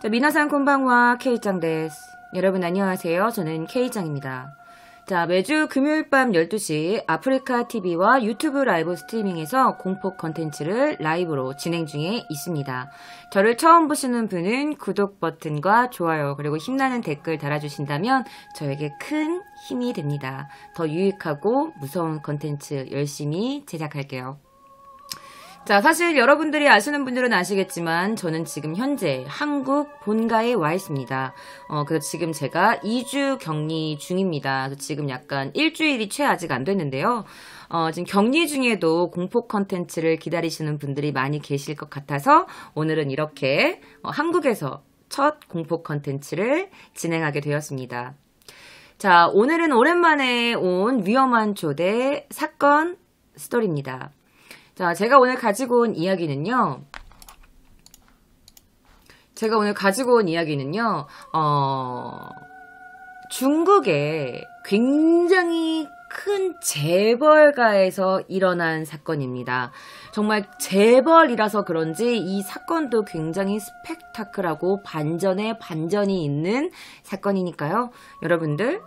자, 미나상 콘방와 K짱 데스. 여러분 안녕하세요. 저는 K짱입니다. 자, 매주 금요일 밤 12시 아프리카 TV와 유튜브 라이브 스트리밍에서 공포 컨텐츠를 라이브로 진행 중에 있습니다. 저를 처음 보시는 분은 구독 버튼과 좋아요 그리고 힘나는 댓글 달아주신다면 저에게 큰 힘이 됩니다. 더 유익하고 무서운 컨텐츠 열심히 제작할게요. 자, 사실 여러분들이 아시는 분들은 아시겠지만 저는 지금 현재 한국 본가에 와 있습니다. 그래서 지금 제가 2주 격리 중입니다. 그래서 지금 약간 일주일이 채 아직 안 됐는데요. 지금 격리 중에도 공포 컨텐츠를 기다리시는 분들이 많이 계실 것 같아서 오늘은 이렇게 한국에서 첫 공포 컨텐츠를 진행하게 되었습니다. 자, 오늘은 오랜만에 온 위험한 초대 사건 스토리입니다. 자, 제가 오늘 가지고 온 이야기는요, 중국의 굉장히 큰 재벌가에서 일어난 사건입니다. 정말 재벌이라서 그런지 이 사건도 굉장히 스펙타클하고 반전에 반전이 있는 사건이니까요. 여러분들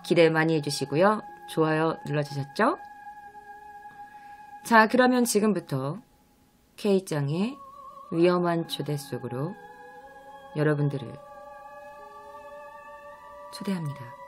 기대 많이 해주시고요. 좋아요 눌러주셨죠? 자, 그러면 지금부터 K짱의 위험한 초대 속으로 여러분들을 초대합니다.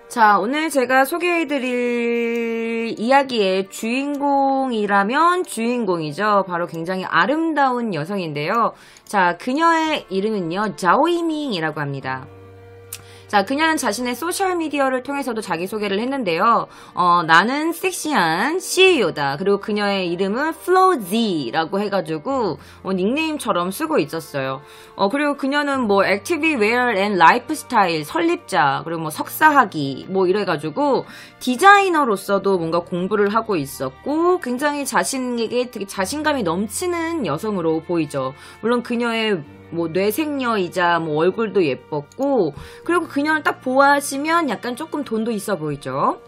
자, 오늘 제가 소개해드릴 이야기의 주인공이라면 주인공이죠. 바로 굉장히 아름다운 여성인데요. 자, 그녀의 이름은요, 자오이밍이라고 합니다. 자, 그녀는 자신의 소셜미디어를 통해서도 자기소개를 했는데요. 나는 섹시한 CEO다. 그리고 그녀의 이름은 플로지라고 해가지고 닉네임처럼 쓰고 있었어요. 그리고 그녀는 뭐 액티비 웨어 앤 라이프스타일 설립자, 그리고 뭐 석사학위 뭐 이래가지고 디자이너로서도 뭔가 공부를 하고 있었고 굉장히 자신에게 되게 자신감이 넘치는 여성으로 보이죠. 물론 그녀의 뭐 뇌생녀이자 뭐 얼굴도 예뻤고, 그리고 그녀를 딱 보아하시면 약간 조금 돈도 있어 보이죠.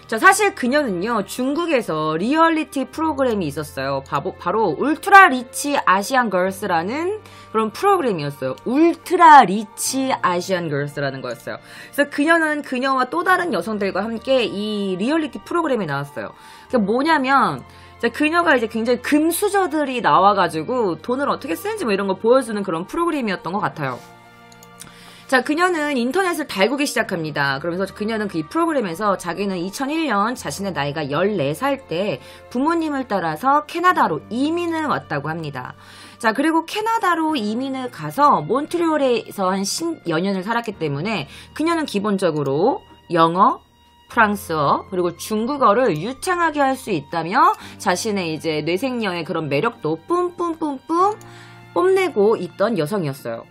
자, 사실 그녀는요, 중국에서 리얼리티 프로그램이 있었어요. 바로 울트라 리치 아시안 걸스라는 그런 프로그램이었어요. 울트라 리치 아시안 걸스라는 거였어요. 그래서 그녀는 그녀와 또 다른 여성들과 함께 이 리얼리티 프로그램에 나왔어요. 그게 뭐냐면, 그녀가 이제 굉장히 금수저들이 나와가지고 돈을 어떻게 쓰는지 뭐 이런 거 보여주는 그런 프로그램이었던 것 같아요. 자, 그녀는 인터넷을 달구기 시작합니다. 그러면서 그녀는 그 프로그램에서 자기는 2001년 자신의 나이가 14살 때 부모님을 따라서 캐나다로 이민을 왔다고 합니다. 자, 그리고 캐나다로 이민을 가서 몬트리올에서 한 10여 년을 살았기 때문에 그녀는 기본적으로 영어, 프랑스어, 그리고 중국어를 유창하게 할 수 있다며 자신의 이제 뇌생녀의 그런 매력도 뿜뿜뿜뿜 뽐내고 있던 여성이었어요.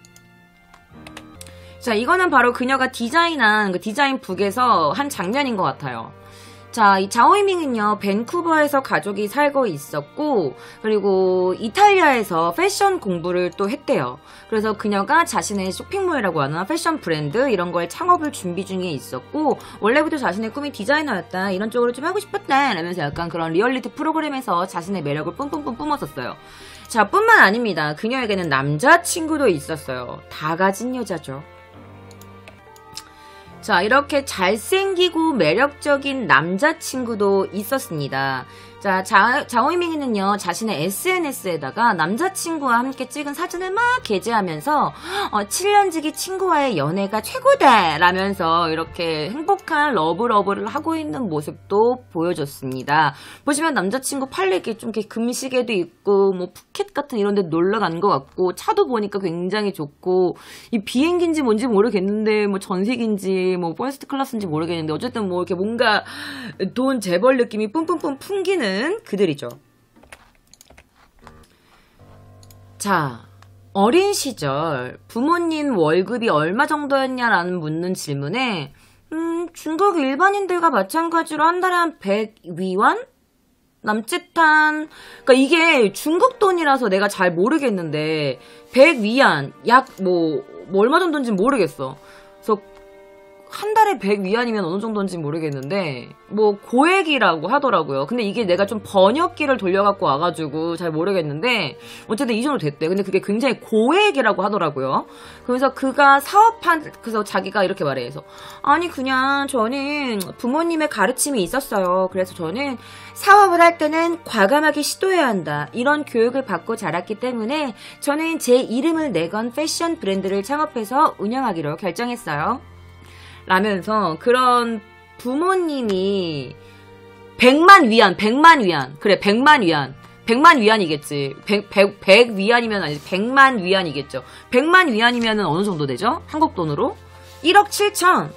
자, 이거는 바로 그녀가 디자인한 그 디자인북에서 한 장면인 것 같아요. 자, 이 자오이밍은요, 밴쿠버에서 가족이 살고 있었고, 그리고 이탈리아에서 패션 공부를 또 했대요. 그래서 그녀가 자신의 쇼핑몰이라고 하는 패션 브랜드 이런 거에 창업을 준비 중에 있었고, 원래부터 자신의 꿈이 디자이너였다, 이런 쪽으로 좀 하고 싶었다, 라면서 약간 그런 리얼리티 프로그램에서 자신의 매력을 뿜뿜뿜 뿜었었어요. 자, 뿐만 아닙니다. 그녀에게는 남자친구도 있었어요. 다 가진 여자죠. 자, 이렇게 잘생기고 매력적인 남자친구도 있었습니다. 자, 자오이밍이는요, 자신의 SNS에다가 남자친구와 함께 찍은 사진을 막 게재하면서 7년지기 친구와의 연애가 최고다! 라면서 이렇게 행복한 러브를 하고 있는 모습도 보여줬습니다. 보시면 남자친구 팔에 이렇게 좀 이렇게 금시계도 있고, 뭐 푸켓 같은 이런 데 놀러 간 것 같고, 차도 보니까 굉장히 좋고, 이 비행기인지 뭔지 모르겠는데, 뭐 전식인지, 뭐 퍼스트 클래스인지 모르겠는데, 어쨌든 뭐 이렇게 뭔가 돈 재벌 느낌이 뿜뿜뿜 풍기는 그들이죠. 자, 어린 시절 부모님 월급이 얼마 정도였냐라는 묻는 질문에 중국 일반인들과 마찬가지로 한 달에 한 100위안? 남짓한, 그니까 이게 중국 돈이라서 내가 잘 모르겠는데, 100위안, 얼마 정도인지 모르겠어. 그래서 한 달에 100위안이면 어느 정도인지 모르겠는데 고액이라고 하더라고요. 근데 이게 내가 좀 번역기를 돌려갖고 와가지고 잘 모르겠는데 어쨌든 이 정도 됐대. 근데 그게 굉장히 고액이라고 하더라고요. 그래서 그래서 자기가 이렇게 말해. 그래서 아니 그냥 저는 부모님의 가르침이 있었어요. 그래서 저는 사업을 할 때는 과감하게 시도해야 한다. 이런 교육을 받고 자랐기 때문에 저는 제 이름을 내건 패션 브랜드를 창업해서 운영하기로 결정했어요. 라면서 그런 부모님이 100만 위안. 그래, 100만 위안. 100만 위안이겠지. 100위안이면 아니지. 100만 위안이겠죠. 100만 위안이면은 어느 정도 되죠? 한국 돈으로? 1억 7천.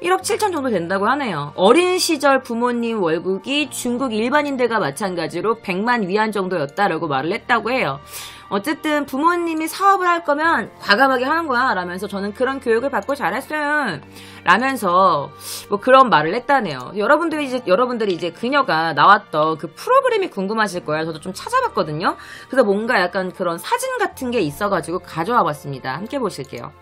1억 7천 정도 된다고 하네요. 어린 시절 부모님 월급이 중국 일반인들과 마찬가지로 100만 위안 정도였다라고 말을 했다고 해요. 어쨌든 부모님이 사업을 할 거면 과감하게 하는 거야 라면서 저는 그런 교육을 받고 자랐어요 라면서 그런 말을 했다네요. 여러분들이 이제 그녀가 나왔던 그 프로그램이 궁금하실 거예요. 저도 좀 찾아봤거든요. 그래서 뭔가 약간 그런 사진 같은 게 있어가지고 가져와 봤습니다. 함께 보실게요.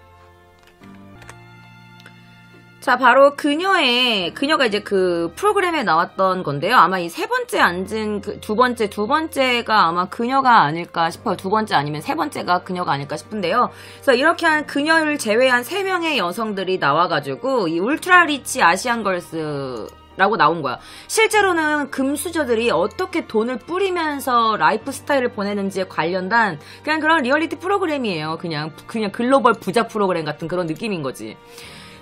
자, 바로 그녀가 이제 그 프로그램에 나왔던 건데요. 아마 이 세 번째 앉은 두 번째가 아마 그녀가 아닐까 싶어요. 두 번째 아니면 세 번째가 그녀가 아닐까 싶은데요. 그래서 이렇게 한 그녀를 제외한 3명의 여성들이 나와가지고 이 울트라 리치 아시안 걸스 라고 나온 거야. 실제로는 금수저들이 어떻게 돈을 뿌리면서 라이프 스타일을 보내는지에 관련된 그냥 그런 리얼리티 프로그램이에요. 그냥 글로벌 부자 프로그램 같은 그런 느낌인 거지.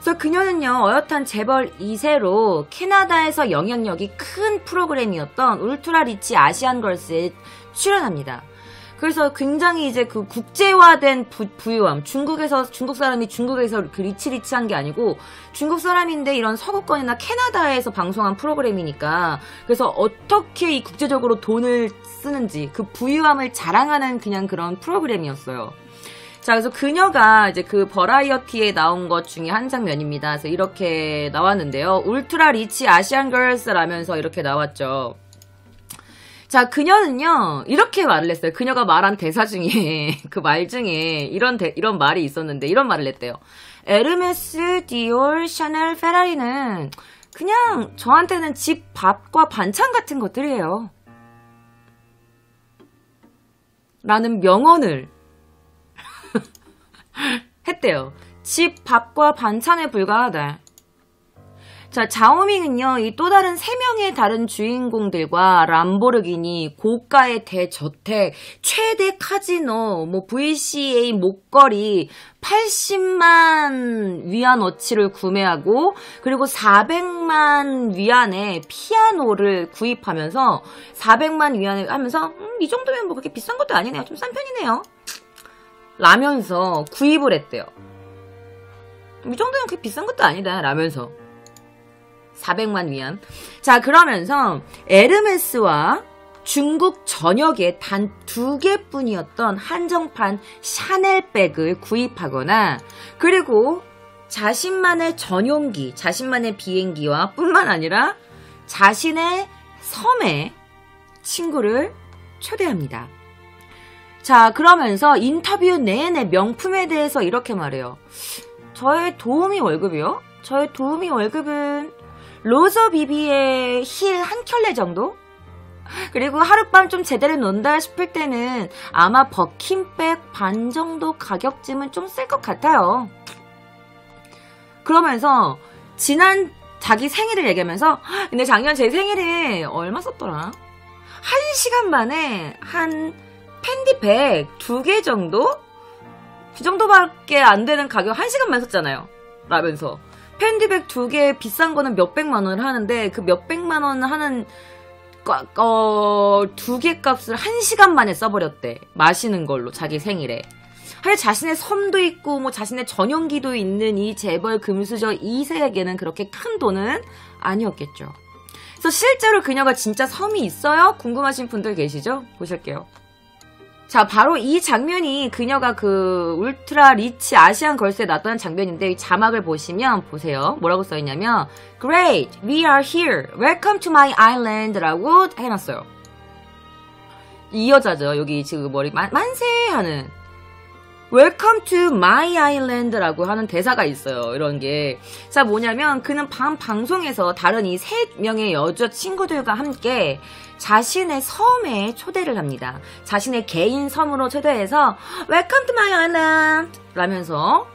그래서 그녀는요, 어엿한 재벌 2세로 캐나다에서 영향력이 큰 프로그램이었던 울트라 리치 아시안 걸스에 출연합니다. 그래서 굉장히 이제 그 국제화된 부유함, 중국 사람이 중국에서 그 리치한 게 아니고 중국 사람인데 이런 서구권이나 캐나다에서 방송한 프로그램이니까 그래서 어떻게 이 국제적으로 돈을 쓰는지 그 부유함을 자랑하는 그냥 그런 프로그램이었어요. 자, 그래서 그녀가 이제 그 버라이어티에 나온 것 중에 한 장면입니다. 그래서 이렇게 나왔는데요. 울트라 리치 아시안 걸스라면서 이렇게 나왔죠. 자, 그녀는요, 이렇게 말을 했어요. 그녀가 말한 대사 중에, 그 말 중에 이런 말이 있었는데, 이런 말을 했대요. 에르메스, 디올, 샤넬, 페라리는 그냥 저한테는 집 밥과 반찬 같은 것들이에요. 라는 명언을 했대요. 집 밥과 반찬에 불과하다. 자, 자오밍은요, 이 또 다른 3명의 다른 주인공들과 람보르기니, 고가의 대저택, 최대 카지노, VCA 목걸이, 80만 위안어치를 구매하고, 그리고 400만 위안의 피아노를 구입하면서, 400만 위안을 하면서, 이 정도면 그렇게 비싼 것도 아니네요. 좀 싼 편이네요. 라면서 구입을 했대요. 이 정도면 그렇게 비싼 것도 아니다. 라면서. 400만 위안. 자, 그러면서 에르메스와 중국 전역에 단 2개뿐이었던 한정판 샤넬백을 구입하거나 그리고 자신만의 전용기, 자신만의 비행기와 뿐만 아니라 자신의 섬에 친구를 초대합니다. 자, 그러면서 인터뷰 내내 명품에 대해서 이렇게 말해요. 저의 도우미 월급이요? 저의 도우미 월급은 로저 비비의 힐 한 켤레 정도? 그리고 하룻밤 좀 제대로 논다 싶을 때는 아마 버킨백 반 정도 가격쯤은 좀 쓸 것 같아요. 그러면서 지난 자기 생일을 얘기하면서 근데 작년 제 생일에 얼마 썼더라? 1시간 만에 한 팬디백 2개 정도? 그 정도밖에 안 되는 가격 1시간만 썼잖아요. 라면서 팬디백 2개 비싼 거는 몇백만 원을 하는데 그 몇백만 원 하는 2개 값을 1시간 만에 써버렸대. 마시는 걸로 자기 생일에. 하여 자신의 섬도 있고 자신의 전용기도 있는 이 재벌 금수저 2세에게는 그렇게 큰 돈은 아니었겠죠. 그래서 실제로 그녀가 진짜 섬이 있어요? 궁금하신 분들 계시죠? 보실게요. 자, 바로 이 장면이 그녀가 그 울트라 리치 아시안 걸스에 나타난 장면인데 이 자막을 보시면 보세요. 뭐라고 써있냐면 Great, we are here. Welcome to my island 라고 해놨어요. 이 여자죠. 여기 지금 머리 만세 하는 Welcome to my island 라고 하는 대사가 있어요. 이런 게. 자, 뭐냐면 그는 방송에서 다른 이 3명의 여자 친구들과 함께 자신의 섬에 초대를 합니다. 자신의 개인 섬으로 초대해서 Welcome to my island 라면서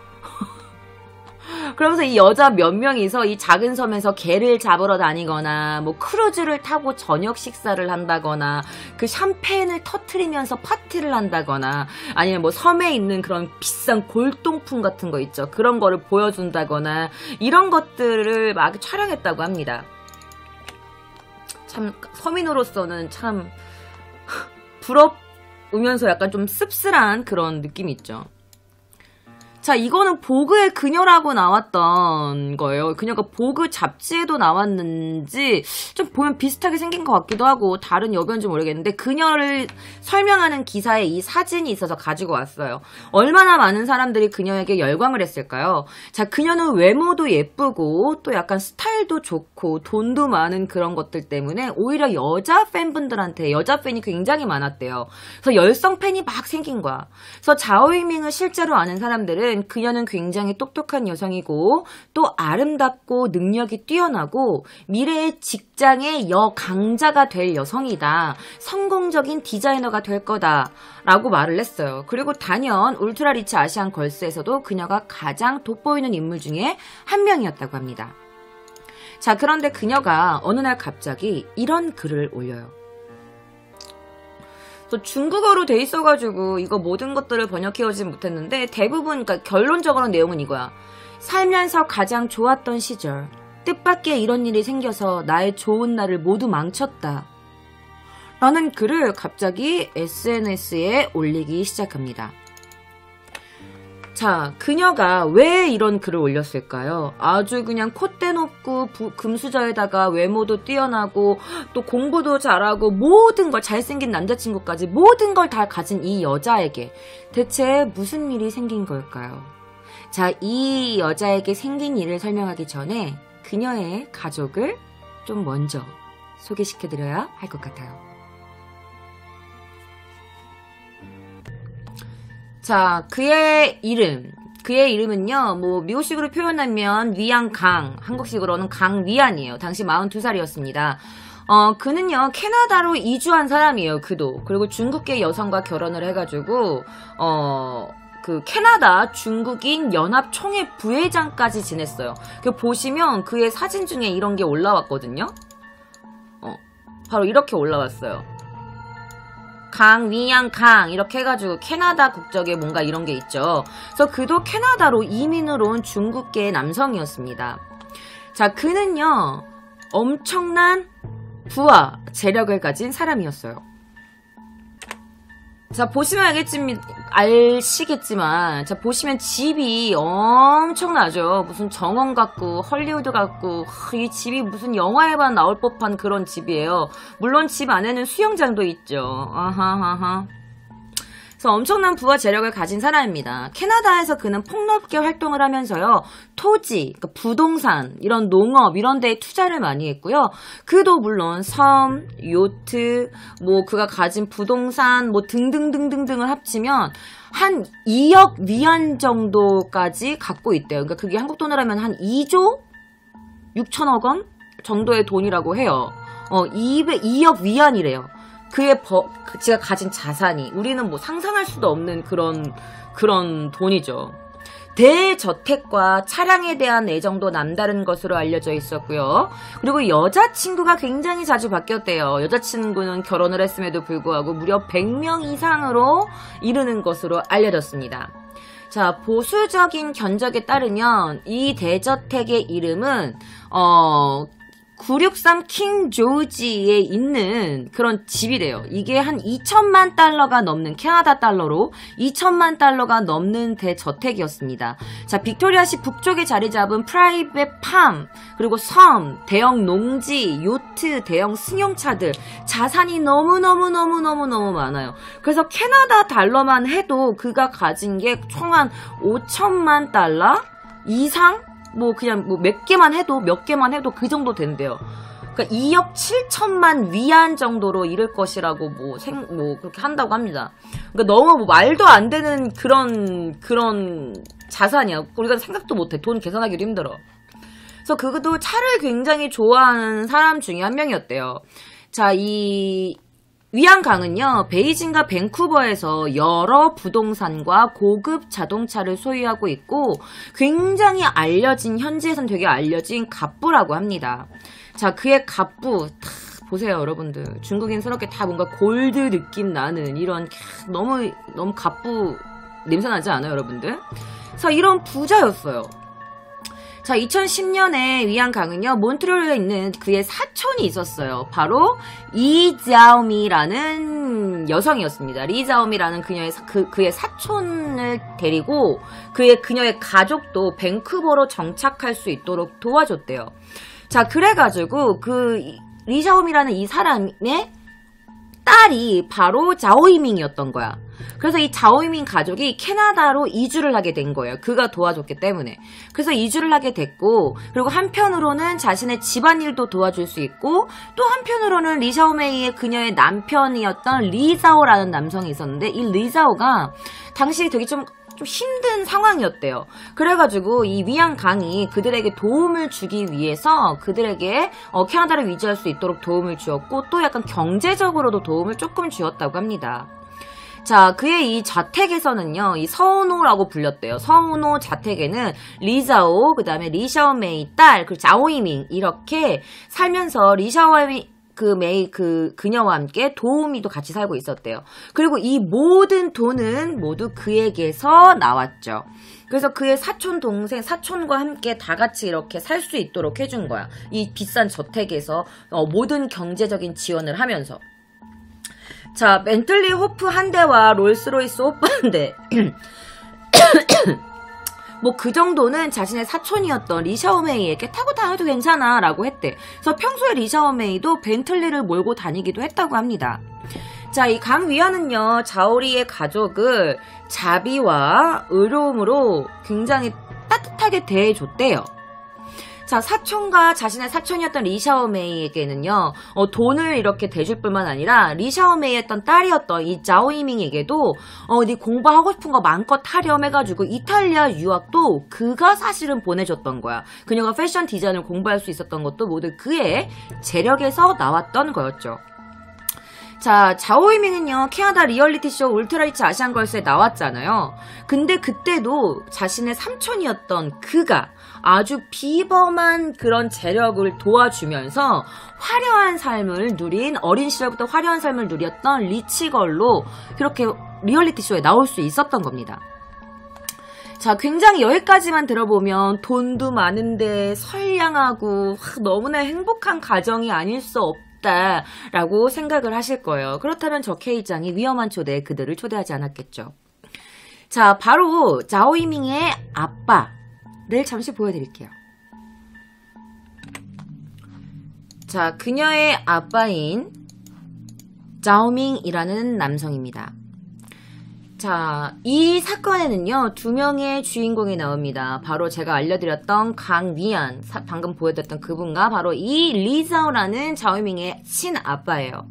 그러면서 이 여자 몇 명이서 이 작은 섬에서 개를 잡으러 다니거나 뭐 크루즈를 타고 저녁 식사를 한다거나 그 샴페인을 터트리면서 파티를 한다거나 아니면 뭐 섬에 있는 그런 비싼 골동품 같은 거 있죠. 그런 거를 보여준다거나 이런 것들을 막 촬영했다고 합니다. 참 서민으로서는 참 부럽으면서 약간 좀 씁쓸한 그런 느낌이 있죠. 자, 이거는 보그의 그녀라고 나왔던 거예요. 그녀가 보그 잡지에도 나왔는지 좀 보면 비슷하게 생긴 것 같기도 하고 다른 여배우인지 모르겠는데 그녀를 설명하는 기사에 이 사진이 있어서 가지고 왔어요. 얼마나 많은 사람들이 그녀에게 열광을 했을까요? 자, 그녀는 외모도 예쁘고 또 약간 스타일도 좋고 돈도 많은 그런 것들 때문에 오히려 여자 팬분들한테 여자 팬이 굉장히 많았대요. 그래서 열성 팬이 막 생긴 거야. 그래서 자오잉밍을 실제로 아는 사람들은 그녀는 굉장히 똑똑한 여성이고 또 아름답고 능력이 뛰어나고 미래의 직장의 여강자가 될 여성이다. 성공적인 디자이너가 될 거다. 라고 말을 했어요. 그리고 단연 울트라 리치 아시안 걸스에서도 그녀가 가장 돋보이는 인물 중에 한 명이었다고 합니다. 자, 그런데 그녀가 어느 날 갑자기 이런 글을 올려요. 중국어로 돼 있어가지고 이거 모든 것들을 번역해오지 못했는데 대부분 그러니까 결론적으로 내용은 이거야. 살면서 가장 좋았던 시절 뜻밖의 이런 일이 생겨서 나의 좋은 날을 모두 망쳤다 라는 글을 갑자기 SNS에 올리기 시작합니다. 자, 그녀가 왜 이런 글을 올렸을까요? 아주 그냥 콧대 높고 금수저에다가 외모도 뛰어나고 또 공부도 잘하고 모든 걸 잘생긴 남자친구까지 모든 걸 다 가진 이 여자에게 대체 무슨 일이 생긴 걸까요? 자, 이 여자에게 생긴 일을 설명하기 전에 그녀의 가족을 좀 먼저 소개시켜드려야 할 것 같아요. 자, 그의 이름은요, 뭐, 미국식으로 표현하면 위안강, 한국식으로는 강위안이에요. 당시 42살이었습니다. 그는요, 캐나다로 이주한 사람이에요, 그도. 그리고 중국계 여성과 결혼을 해가지고, 그 캐나다 중국인 연합총회 부회장까지 지냈어요. 그 보시면 그의 사진 중에 이런 게 올라왔거든요. 바로 이렇게 올라왔어요. 강위양 이렇게 해가지고 캐나다 국적의 뭔가 이런 게 있죠. 그래서 그도 캐나다로 이민을 온 중국계 남성이었습니다. 자, 그는요 엄청난 부와 재력을 가진 사람이었어요. 자, 보시면 아시겠지만 자, 보시면 집이 엄청나죠. 무슨 정원 같고 헐리우드 같고 이 집이 무슨 영화에만 나올 법한 그런 집이에요. 물론 집 안에는 수영장도 있죠. 아하하하. 그래서 엄청난 부와 재력을 가진 사람입니다. 캐나다에서 그는 폭넓게 활동을 하면서요. 토지, 그러니까 부동산, 이런 농업 이런 데에 투자를 많이 했고요. 그도 물론 섬, 요트, 뭐 그가 가진 부동산 뭐 등등등등등을 합치면 한 2억 위안 정도까지 갖고 있대요. 그러니까 그게 한국 돈으로 하면 한 2조 6천억 원 정도의 돈이라고 해요. 2억 위안이래요. 제가 가진 자산이 우리는 뭐 상상할 수도 없는 그런 돈이죠. 대저택과 차량에 대한 애정도 남다른 것으로 알려져 있었고요. 그리고 여자친구가 굉장히 자주 바뀌었대요. 여자친구는 결혼을 했음에도 불구하고 무려 100명 이상으로 이르는 것으로 알려졌습니다. 자, 보수적인 견적에 따르면 이 대저택의 이름은 963 킹 조지에 있는 그런 집이래요. 이게 한 2천만 달러가 넘는, 캐나다 달러로 2천만 달러가 넘는 대저택이었습니다. 자, 빅토리아시 북쪽에 자리 잡은 프라이빗 팜, 그리고 섬, 대형 농지, 요트, 대형 승용차들, 자산이 너무너무 많아요. 그래서 캐나다 달러만 해도 그가 가진 게 총 한 5천만 달러 이상? 뭐 그냥 뭐 몇 개만 해도 그 정도 된대요. 그러니까 2억 7천만 위안 정도로 이를 것이라고 뭐 그렇게 한다고 합니다. 그러니까 너무 뭐 말도 안 되는 그런 자산이야. 우리가 생각도 못해. 돈 계산하기도 힘들어. 그래서 그도 차를 굉장히 좋아하는 사람 중에 한 명이었대요. 자, 이 위안강은요, 베이징과 밴쿠버에서 여러 부동산과 고급 자동차를 소유하고 있고 굉장히 현지에선 되게 알려진 갑부라고 합니다. 자, 그의 갑부 보세요, 여러분들. 중국인스럽게 다 뭔가 골드 느낌 나는 이런 너무 갑부 냄새 나지 않아요, 여러분들? 그래서 이런 부자였어요. 자, 2010년에 위안강은요, 몬트리올에 있는 그의 사촌이 있었어요. 바로 리자오미라는 여성이었습니다. 리자오미라는 그의 사촌을 데리고 그녀의 가족도 밴쿠버로 정착할 수 있도록 도와줬대요. 자, 그래가지고 리자오미라는 이 사람의 딸이 바로 자오이밍이었던 거야. 그래서 이 자오이밍 가족이 캐나다로 이주를 하게 된 거예요. 그가 도와줬기 때문에. 그래서 이주를 하게 됐고, 그리고 한편으로는 자신의 집안일도 도와줄 수 있고, 또 한편으로는 리샤오메이의 그녀의 남편이었던 리자오라는 남성이 있었는데, 이 리자오가 당시 되게 좀 힘든 상황이었대요. 그래가지고 이 위안강이 그들에게 도움을 주기 위해서 그들에게 캐나다를 위주할 수 있도록 도움을 주었고, 또 약간 경제적으로도 도움을 조금 주었다고 합니다. 자, 그의 이 자택에서는요, 이 서우노라고 불렸대요. 서우노 자택에는 리자오, 그 다음에 리샤오메이 딸, 그리고 자오이밍 이렇게 살면서 리샤오메이 그녀와 함께 도우미도 같이 살고 있었대요. 그리고 이 모든 돈은 모두 그에게서 나왔죠. 그래서 그의 사촌과 함께 다 같이 이렇게 살 수 있도록 해준 거야. 이 비싼 저택에서 모든 경제적인 지원을 하면서. 자, 벤틀리 호프 한 대와 롤스로이스 호프 한 대. 뭐 그 정도는 자신의 사촌이었던 리샤오메이에게 타고 다녀도 괜찮아 라고 했대. 그래서 평소에 리샤오메이도 벤틀리를 몰고 다니기도 했다고 합니다. 자, 이 강 위안은요, 자오리의 가족을 자비와 의로움으로 굉장히 따뜻하게 대해줬대요. 자, 자신의 사촌이었던 리샤오메이에게는요, 돈을 이렇게 대줄 뿐만 아니라, 리샤오메이였던 딸이었던 이 자오이밍에게도, 네 공부하고 싶은 거 마음껏 하렴 해가지고, 이탈리아 유학도 그가 사실은 보내줬던 거야. 그녀가 패션 디자인을 공부할 수 있었던 것도 모두 그의 재력에서 나왔던 거였죠. 자, 자오이밍은요, 캐나다 리얼리티쇼 울트라리치 아시안걸스에 나왔잖아요. 근데 그때도 자신의 삼촌이었던 그가 아주 비범한 그런 재력을 도와주면서 어린 시절부터 화려한 삶을 누렸던 리치걸로 그렇게 리얼리티쇼에 나올 수 있었던 겁니다. 자, 굉장히 여기까지만 들어보면 돈도 많은데 선량하고 너무나 행복한 가정이 아닐 수 없다라고 생각을 하실 거예요. 그렇다면 저 K장이 위험한 초대에 그들을 초대하지 않았겠죠. 자, 바로 자오이밍의 아빠를 잠시 보여드릴게요. 자, 그녀의 아빠인 자오밍이라는 남성입니다. 자, 이 사건에는요, 2명의 주인공이 나옵니다. 바로 제가 알려드렸던 강위안, 방금 보여드렸던 그분과 바로 이 리자오라는 자오밍의 친아빠예요.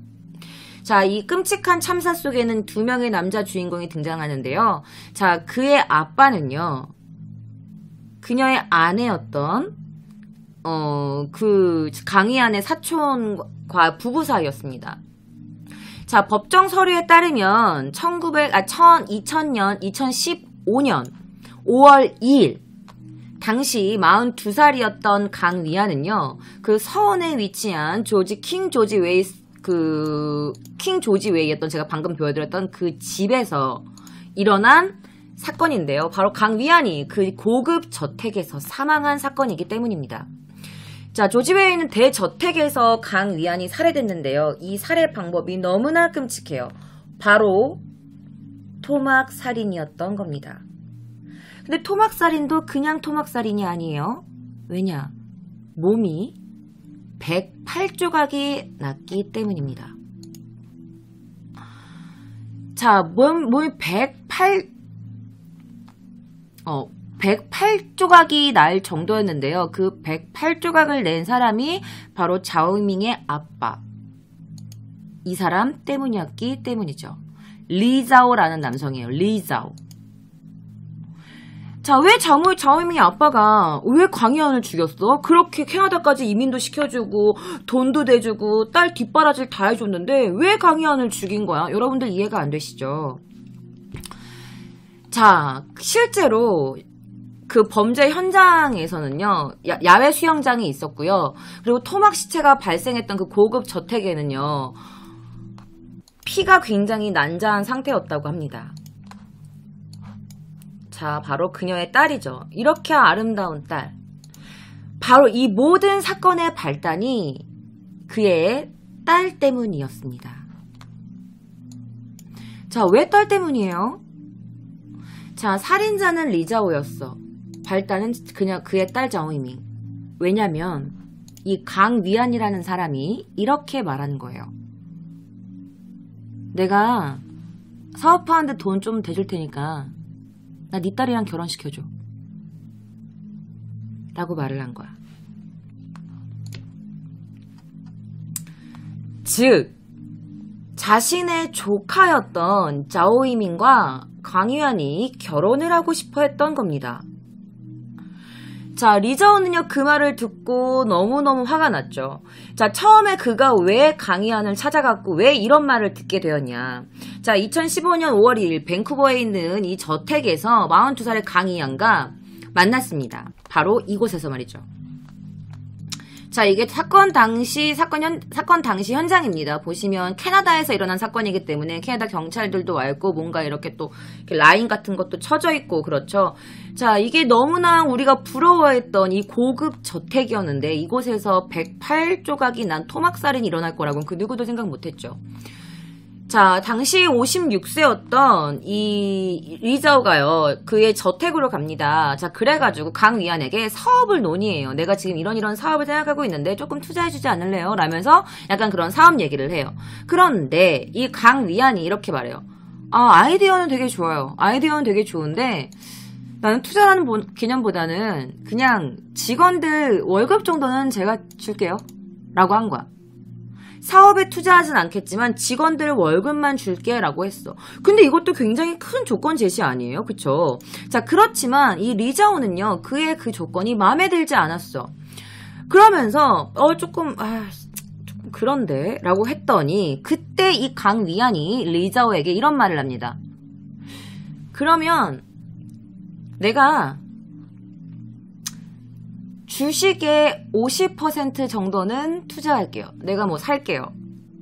자, 이 끔찍한 참사 속에는 2명의 남자 주인공이 등장하는데요. 자, 그의 아빠는요, 그녀의 아내였던, 그 강위안의 사촌과 부부 사이였습니다. 자, 법정 서류에 따르면 2015년 5월 2일 당시 42살이었던 강위안은요, 그 서원에 위치한 킹 조지 웨이였던 제가 방금 보여드렸던 그 집에서 일어난 사건인데요. 바로 강위안이 그 고급 저택에서 사망한 사건이기 때문입니다. 자, 조지웨이는 대저택에서 강위안이 살해됐는데요. 이 살해 방법이 너무나 끔찍해요. 바로 토막살인이었던 겁니다. 근데 토막살인도 그냥 토막살인이 아니에요. 왜냐? 몸이 108조각이 났기 때문입니다. 자, 몸이 108조각이 날 정도였는데요. 그 108조각을 낸 사람이 바로 자오밍의 아빠. 이 사람 때문이었기 때문이죠. 리자오라는 남성이에요. 리자오. 자, 왜 자오밍의 아빠가 왜 강희안을 죽였어? 그렇게 캐나다까지 이민도 시켜주고 돈도 대주고 딸 뒷바라지를 다 해줬는데 왜 강희안을 죽인 거야? 여러분들 이해가 안 되시죠? 자, 실제로 그 범죄 현장에서는요, 야외 수영장이 있었고요. 그리고 토막 시체가 발생했던 그 고급 저택에는요, 피가 굉장히 난자한 상태였다고 합니다. 자, 바로 그녀의 딸이죠. 이렇게 아름다운 딸. 바로 이 모든 사건의 발단이 그의 딸 때문이었습니다. 자, 왜 딸 때문이에요? 자, 살인자는 리자오였어. 발단은 그냥 그의 딸 자오이밍. 왜냐면 이 강위안이라는 사람이 이렇게 말하는 거예요. 내가 사업하는데 돈 좀 대줄 테니까 나 네 딸이랑 결혼시켜줘. 라고 말을 한 거야. 즉, 자신의 조카였던 자오이밍과 강위안이 결혼을 하고 싶어 했던 겁니다. 자, 리자오는요, 그 말을 듣고 너무너무 화가 났죠. 자, 처음에 그가 왜 강희안을 찾아갔고 왜 이런 말을 듣게 되었냐. 자, 2015년 5월 2일 밴쿠버에 있는 이 저택에서 42살의 강희안과 만났습니다. 바로 이곳에서 말이죠. 자, 이게 사건 당시 현장입니다. 보시면 캐나다에서 일어난 사건이기 때문에 캐나다 경찰들도 와 있고 뭔가 이렇게 또 이렇게 라인 같은 것도 쳐져 있고 그렇죠. 자, 이게 너무나 우리가 부러워했던 이 고급 저택이었는데 이곳에서 108조각이 난 토막살인이 일어날 거라고는 그 누구도 생각 못했죠. 자, 당시 56세였던 이 리자오가요, 그의 저택으로 갑니다. 자, 그래가지고 강위안에게 사업을 논의해요. 내가 지금 이런 사업을 생각하고 있는데 조금 투자해주지 않을래요? 라면서 약간 그런 사업 얘기를 해요. 그런데 이 강위안이 이렇게 말해요. 아이디어는 되게 좋아요. 아이디어는 되게 좋은데 나는 투자라는 개념보다는 그냥 직원들 월급 정도는 제가 줄게요. 라고 한 거야. 사업에 투자하진 않겠지만 직원들 월급만 줄게 라고 했어. 근데 이것도 굉장히 큰 조건 제시 아니에요? 그쵸? 자, 그렇지만 이 리자오는요, 그의 그 조건이 마음에 들지 않았어. 그러면서 조금 그런데 라고 했더니 그때 이 강위안이 리자오에게 이런 말을 합니다. 그러면 내가 주식의 50% 정도는 투자할게요. 내가 뭐 살게요.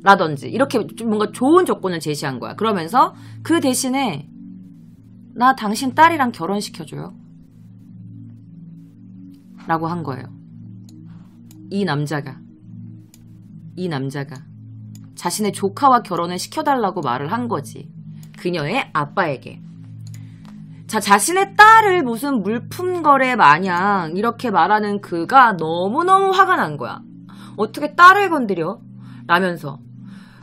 라든지 이렇게 좀 뭔가 좋은 조건을 제시한 거야. 그러면서 그 대신에 나 당신 딸이랑 결혼시켜줘요. 라고 한 거예요. 이 남자가 자신의 조카와 결혼을 시켜달라고 말을 한 거지. 그녀의 아빠에게. 자, 자신의 딸을 무슨 물품 거래 마냥 이렇게 말하는 그가 너무너무 화가 난 거야. 어떻게 딸을 건드려? 라면서.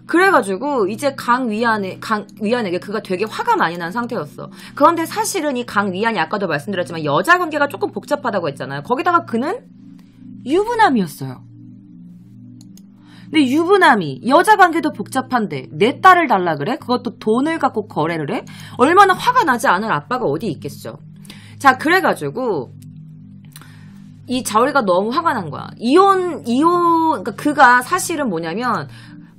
그래가지고 이제 강위안에게 그가 되게 화가 많이 난 상태였어. 그런데 사실은 이 강위안이 아까도 말씀드렸지만 여자 관계가 조금 복잡하다고 했잖아요. 거기다가 그는 유부남이었어요. 근데 유부남이 여자 관계도 복잡한데 내 딸을 달라 그래? 그것도 돈을 갖고 거래를 해? 얼마나 화가 나지 않을 아빠가 어디 있겠어. 자, 그래가지고 이 자오리가 너무 화가 난 거야. 그러니까 그가 사실은 뭐냐면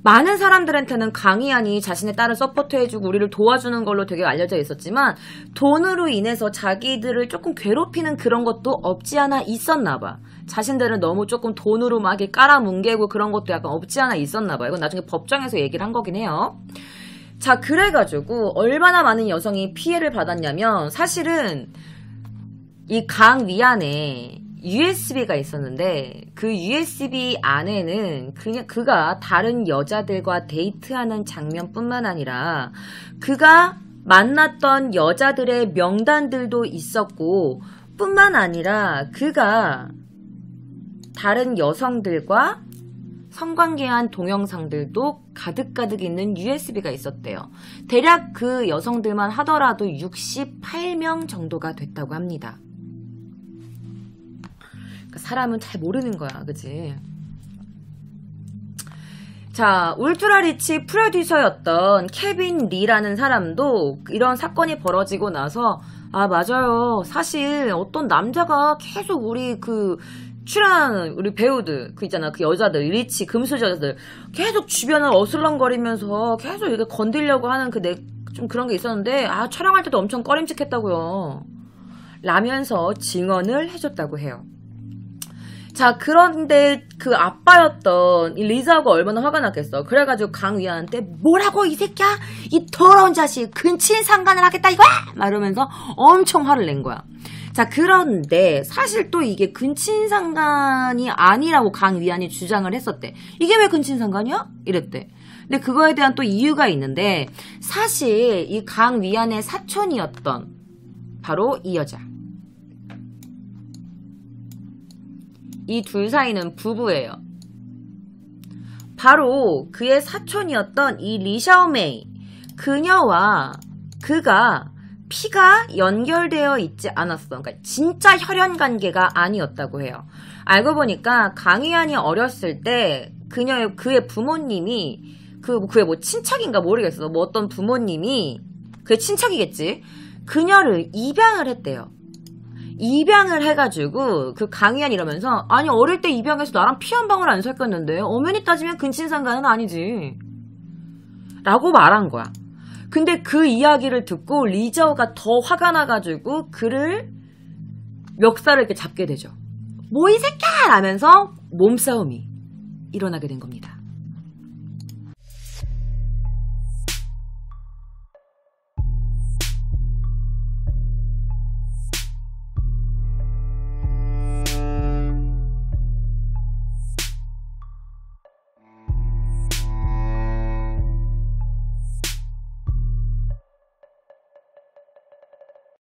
많은 사람들한테는 강희안이 자신의 딸을 서포트해주고 우리를 도와주는 걸로 되게 알려져 있었지만 돈으로 인해서 자기들을 조금 괴롭히는 그런 것도 없지 않아 있었나 봐. 자신들은 너무 조금 돈으로 막 깔아뭉개고 그런 것도 약간 없지 않아 있었나 봐. 이건 나중에 법정에서 얘기를 한 거긴 해요. 자, 그래가지고 얼마나 많은 여성이 피해를 받았냐면 사실은 이 강위안의 USB가 있었는데 그 USB 안에는 그냥 그가 다른 여자들과 데이트하는 장면뿐만 아니라 그가 만났던 여자들의 명단들도 있었고 뿐만 아니라 그가 다른 여성들과 성관계한 동영상들도 가득가득 있는 USB가 있었대요. 대략 그 여성들만 하더라도 68명 정도가 됐다고 합니다. 그러니까 사람은 잘 모르는 거야, 그치? 자, 울트라 리치 프로듀서였던 케빈 리라는 사람도 이런 사건이 벌어지고 나서 아, 맞아요. 사실 어떤 남자가 계속 우리 그 출연하는 우리 배우들 그 있잖아, 그 여자들, 리치 금수 여자들 계속 주변을 어슬렁거리면서 계속 이렇게 건들려고 하는 좀 그런 게 있었는데 아, 촬영할 때도 엄청 꺼림칙했다고요. 라면서 증언을 해줬다고 해요. 자, 그런데 그 아빠였던 이 리자가 얼마나 화가 났겠어. 그래가지고 강위한테 뭐라고 이 새끼야? 이 더러운 자식 근친상간을 하겠다 이거야! 막 이러면서 엄청 화를 낸 거야. 자, 그런데 사실 또 이게 근친상간이 아니라고 강위안이 주장을 했었대. 이게 왜 근친상간이야? 이랬대. 근데 그거에 대한 또 이유가 있는데 사실 이 강위안의 사촌이었던 바로 이 여자. 이 둘 사이는 부부예요. 바로 그의 사촌이었던 이 리샤오메이. 그녀와 그가 피가 연결되어 있지 않았어. 그러니까 진짜 혈연 관계가 아니었다고 해요. 알고 보니까 강희안이 어렸을 때 그의 부모님이 그의 뭐 친척인가 모르겠어. 뭐 어떤 부모님이 그의 친척이겠지. 그녀를 입양을 했대요. 입양을 해가지고 그 강희안 이러면서 아니 어릴 때 입양해서 나랑 피 한 방울 안 섞였는데 엄연히 따지면 근친상간은 아니지 라고 말한 거야. 근데 그 이야기를 듣고 리저가 더 화가 나가지고 그를 멱살을 이렇게 잡게 되죠. 뭐 이 새끼야! 라면서 몸싸움이 일어나게 된 겁니다.